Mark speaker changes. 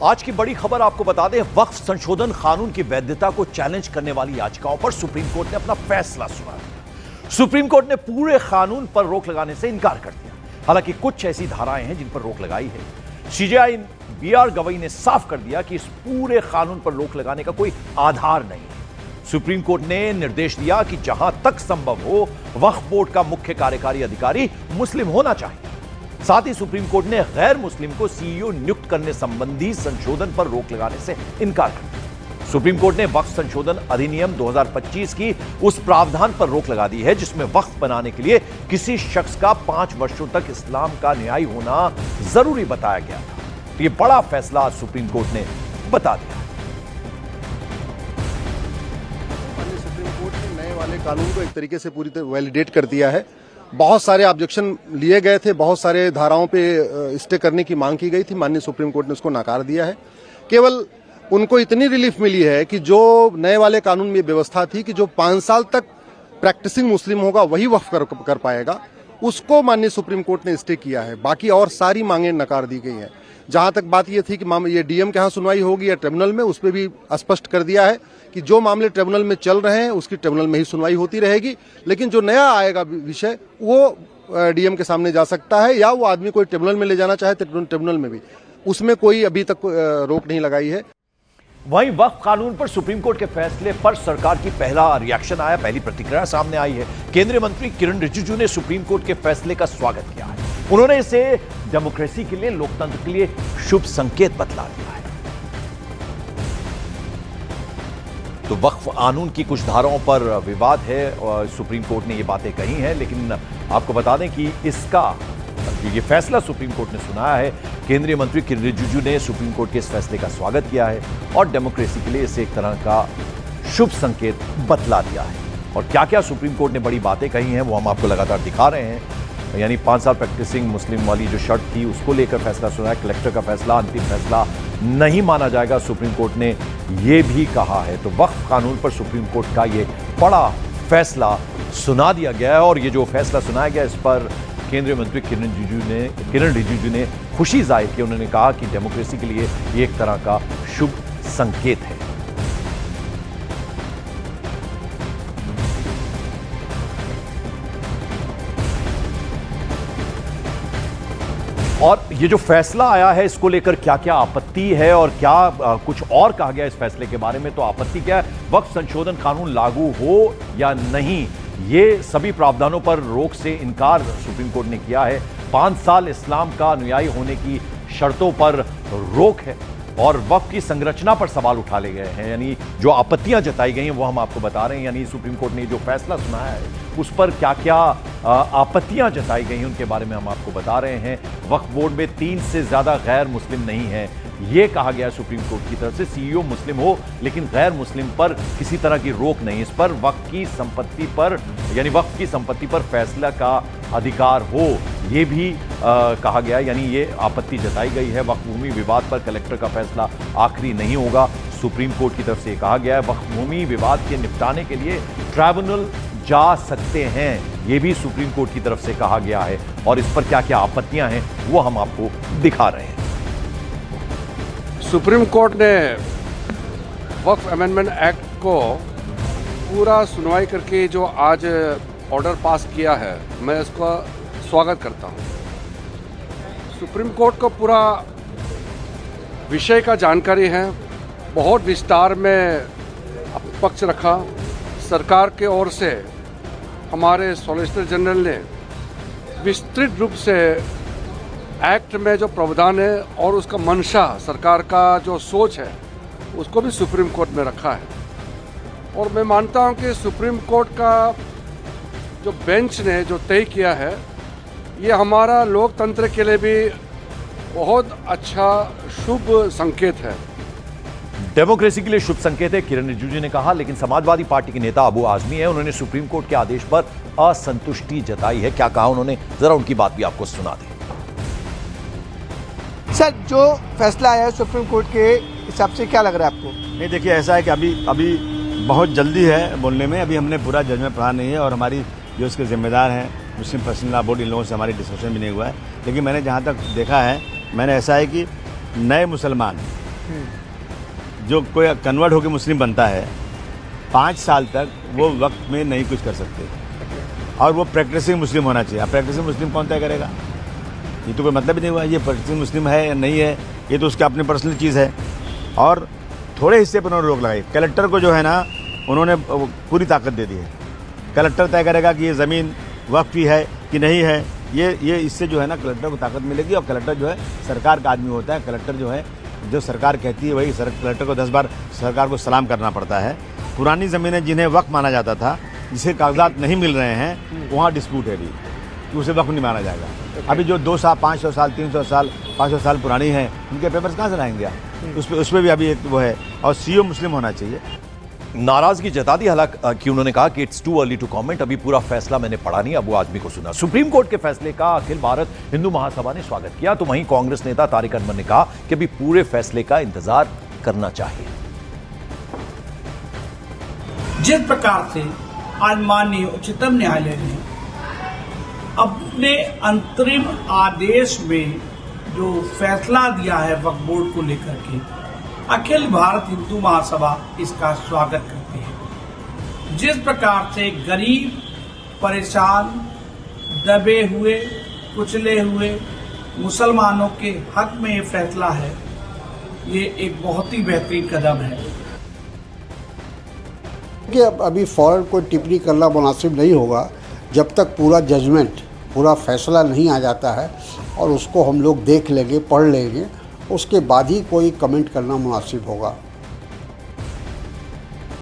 Speaker 1: आज की बड़ी खबर आपको बता दें, वक्फ संशोधन कानून की वैधता को चैलेंज करने वाली याचिकाओं पर सुप्रीम कोर्ट ने अपना फैसला सुना दिया। सुप्रीम कोर्ट ने पूरे कानून पर रोक लगाने से इनकार कर दिया। हालांकि कुछ ऐसी धाराएं हैं जिन पर रोक लगाई है। सीजेआई बीआर गवई ने साफ कर दिया कि इस पूरे कानून पर रोक लगाने का कोई आधार नहीं है। सुप्रीम कोर्ट ने निर्देश दिया कि जहां तक संभव हो वक्फ बोर्ड का मुख्य कार्यकारी अधिकारी मुस्लिम होना चाहिए। साथ ही सुप्रीम कोर्ट ने गैर मुस्लिम को सीईओ नियुक्त करने संबंधी संशोधन पर रोक लगाने से इनकार कर दिया। सुप्रीम कोर्ट ने वक्फ संशोधन अधिनियम 2025 की उस प्रावधान पर रोक लगा दी है जिसमें वक्फ बनाने के लिए किसी शख्स का 5 वर्षों तक इस्लाम का न्यायी होना जरूरी बताया गया था। यह बड़ा फैसला आज सुप्रीम कोर्ट ने बता दिया।
Speaker 2: सुप्रीम कोर्ट ने नए वाले कानून को एक तरीके से पूरी तरह वैलिडेट कर दिया है। बहुत सारे ऑब्जेक्शन लिए गए थे, बहुत सारे धाराओं पे स्टे करने की मांग की गई थी, माननीय सुप्रीम कोर्ट ने उसको नकार दिया है। केवल उनको इतनी रिलीफ मिली है कि जो नए वाले कानून में व्यवस्था थी कि जो 5 साल तक प्रैक्टिसिंग मुस्लिम होगा वही वक्फ कर पाएगा, उसको माननीय सुप्रीम कोर्ट ने स्टे किया है। बाकी और सारी मांगें नकार दी गई हैं। जहां तक बात यह थी कि ये डीएम के यहाँ सुनवाई होगी या ट्रिब्यूनल में, उस पर भी स्पष्ट कर दिया है कि जो मामले ट्रिब्यूनल में चल रहे हैं उसकी ट्रिब्यूनल में ही सुनवाई होती रहेगी। लेकिन जो नया आएगा विषय वो डीएम के सामने जा सकता है या वो आदमी कोई ट्रिब्यूनल में ले जाना चाहे तो ट्रिब्यूनल में भी, उसमें कोई अभी तक रोक नहीं लगाई है।
Speaker 1: वहीं वक्फ कानून पर सुप्रीम कोर्ट के फैसले पर सरकार की पहला रिएक्शन आया, पहली प्रतिक्रिया सामने आई है। केंद्रीय मंत्री किरण रिजिजू ने सुप्रीम कोर्ट के फैसले का स्वागत किया है। उन्होंने इसे डेमोक्रेसी के लिए, लोकतंत्र के लिए शुभ संकेत बतला दिया है। तो वक्फ कानून की कुछ धाराओं पर विवाद है और सुप्रीम कोर्ट ने ये बातें कही हैं, लेकिन आपको बता दें कि इसका ये फैसला सुप्रीम कोर्ट ने सुनाया है। केंद्रीय मंत्री किरण रिजिजू ने सुप्रीम कोर्ट के इस फैसले का स्वागत किया है और डेमोक्रेसी के लिए इसे एक तरह का शुभ संकेत बतला दिया है। और क्या क्या सुप्रीम कोर्ट ने बड़ी बातें कही हैं वो हम आपको लगातार दिखा रहे हैं। यानी 5 साल प्रैक्टिसिंग मुस्लिम वाली जो शर्त थी उसको लेकर फैसला सुना है। कलेक्टर का फैसला अंतिम फैसला नहीं माना जाएगा, सुप्रीम कोर्ट ने यह भी कहा है। तो वक्फ कानून पर सुप्रीम कोर्ट का ये बड़ा फैसला सुना दिया गया है और ये जो फैसला सुनाया गया इस पर केंद्रीय मंत्री किरण रिजिजू ने खुशी जाहिर की। उन्होंने कहा कि डेमोक्रेसी के लिए ये एक तरह का शुभ संकेत है। और ये जो फैसला आया है इसको लेकर क्या क्या आपत्ति है और क्या कुछ और कहा गया इस फैसले के बारे में, तो आपत्ति क्या है, वक्फ संशोधन कानून लागू हो या नहीं, ये सभी प्रावधानों पर रोक से इनकार सुप्रीम कोर्ट ने किया है। 5 साल इस्लाम का अनुयायी होने की शर्तों पर रोक है और वक्फ की संरचना पर सवाल उठा ले गए हैं। यानी जो आपत्तियां जताई गई हैं वो हम आपको बता रहे हैं। यानी सुप्रीम कोर्ट ने जो फैसला सुनाया है उस पर क्या क्या आपत्तियां जताई गई हैं उनके बारे में हम आपको बता रहे हैं। वक्फ बोर्ड में 3 से ज्यादा गैर मुस्लिम नहीं है, ये कहा गया सुप्रीम कोर्ट की तरफ से। सीईओ मुस्लिम हो लेकिन गैर मुस्लिम पर किसी तरह की रोक नहीं। इस पर वक्फ की संपत्ति पर, यानी वक्फ की संपत्ति पर फैसला का अधिकार हो, ये भी कहा गया। यानी ये आपत्ति जताई गई है। वक्फ भूमि विवाद पर कलेक्टर का फैसला आखिरी नहीं होगा, सुप्रीम कोर्ट की तरफ से कहा गया है। वक्फ भूमि विवाद के निपटाने के लिए ट्राइब्यूनल जा सकते हैं, ये भी सुप्रीम कोर्ट की तरफ से कहा गया है। और इस पर क्या क्या आपत्तियां हैं वो हम आपको दिखा रहे हैं।
Speaker 3: सुप्रीम कोर्ट ने वक्फ अमेंडमेंट एक्ट को पूरा सुनवाई करके जो आज ऑर्डर पास किया है, मैं इसका स्वागत करता हूं। सुप्रीम कोर्ट को पूरा विषय का जानकारी है, बहुत विस्तार में पक्ष रखा। सरकार के ओर से हमारे सॉलिसिटर जनरल ने विस्तृत रूप से एक्ट में जो प्रावधान है और उसका मंशा, सरकार का जो सोच है, उसको भी सुप्रीम कोर्ट में रखा है। और मैं मानता हूं कि सुप्रीम कोर्ट का जो बेंच ने जो तय किया है, ये हमारा लोकतंत्र के लिए भी बहुत अच्छा शुभ संकेत है।
Speaker 1: डेमोक्रेसी के लिए शुभ संकेत है, किरण रिजिजू ने कहा। लेकिन समाजवादी पार्टी के नेता अबू आजमी है, उन्होंने सुप्रीम कोर्ट के आदेश पर असंतुष्टि जताई है। क्या कहा उन्होंने, जरा उनकी बात भी आपको सुना दें।
Speaker 4: सर, जो फैसला आया है सुप्रीम कोर्ट के हिसाब से क्या लग रहा है आपको?
Speaker 5: नहीं, देखिए ऐसा है कि अभी बहुत जल्दी है बोलने में। अभी हमने पूरा जजमेंट पढ़ा नहीं है और हमारी जो इसके जिम्मेदार हैं मुस्लिम पर्सनल लॉ बोर्ड, इन लोगों से हमारी डिस्कशन भी नहीं हुआ है। लेकिन मैंने जहाँ तक देखा है, मैंने ऐसा है कि नए मुसलमान जो कोई कन्वर्ट होकर मुस्लिम बनता है 5 साल तक वो वक्त में नहीं कुछ कर सकते, और वो प्रैक्टिसिंग मुस्लिम होना चाहिए। अब प्रैक्टिसिंग मुस्लिम कौन तय करेगा? ये तो कोई मतलब ही नहीं हुआ। ये प्रैक्टिसिंग मुस्लिम है या नहीं है, ये तो उसकी अपनी पर्सनल चीज़ है। और थोड़े हिस्से पर उन्होंने रोक लगाई। कलेक्टर को जो है ना, उन्होंने पूरी ताकत दे दी है। कलेक्टर तय करेगा कि ये ज़मीन वक्फ की है कि नहीं है। ये इससे जो है ना कलेक्टर को ताकत मिलेगी, और कलेक्टर जो है सरकार का आदमी होता है। कलेक्टर जो है, जो सरकार कहती है वही कलेक्टर को 10 बार सरकार को सलाम करना पड़ता है। पुरानी ज़मीनें जिन्हें वक्फ माना जाता था, जिसे कागजात नहीं मिल रहे हैं, वहाँ डिस्प्यूट है अभी कि उसे वक्फ नहीं माना जाएगा। अभी जो 200 साल 500 साल 300 साल 500 साल पुरानी है, उनके पेपर्स कहाँ से लाएंगे आप? उस पर भी अभी एक वो है। और सीईओ मुस्लिम होना चाहिए।
Speaker 1: नाराजगी जता दी, हालांकि उन्होंने कहा कि it's too early to comment, अभी पूरा फैसला मैंने पढ़ा नहीं, अब वो आदमी को सुना। सुप्रीम कोर्ट के फैसले का अखिल भारत हिंदू महासभा ने स्वागत किया, तो वहीं कांग्रेस नेता तारिक अनवर ने कहा कि अभी पूरे फैसले का इंतजार करना चाहिए।
Speaker 6: जिस प्रकार से आज माननीय उच्चतम न्यायालय ने अपने अंतरिम आदेश में जो फैसला दिया है वक्फ बोर्ड को लेकर के, अखिल भारत हिंदू महासभा इसका स्वागत करती है। जिस प्रकार से गरीब, परेशान, दबे हुए, कुचले हुए मुसलमानों के हक में ये फैसला है, ये एक बहुत ही बेहतरीन कदम है।
Speaker 7: कि अब अभी फ़ौरन कोई टिप्पणी करना मुनासिब नहीं होगा जब तक पूरा जजमेंट, पूरा फैसला नहीं आ जाता है, और उसको हम लोग देख लेंगे, पढ़ लेंगे, उसके बाद ही कोई कमेंट करना मुनासिब होगा।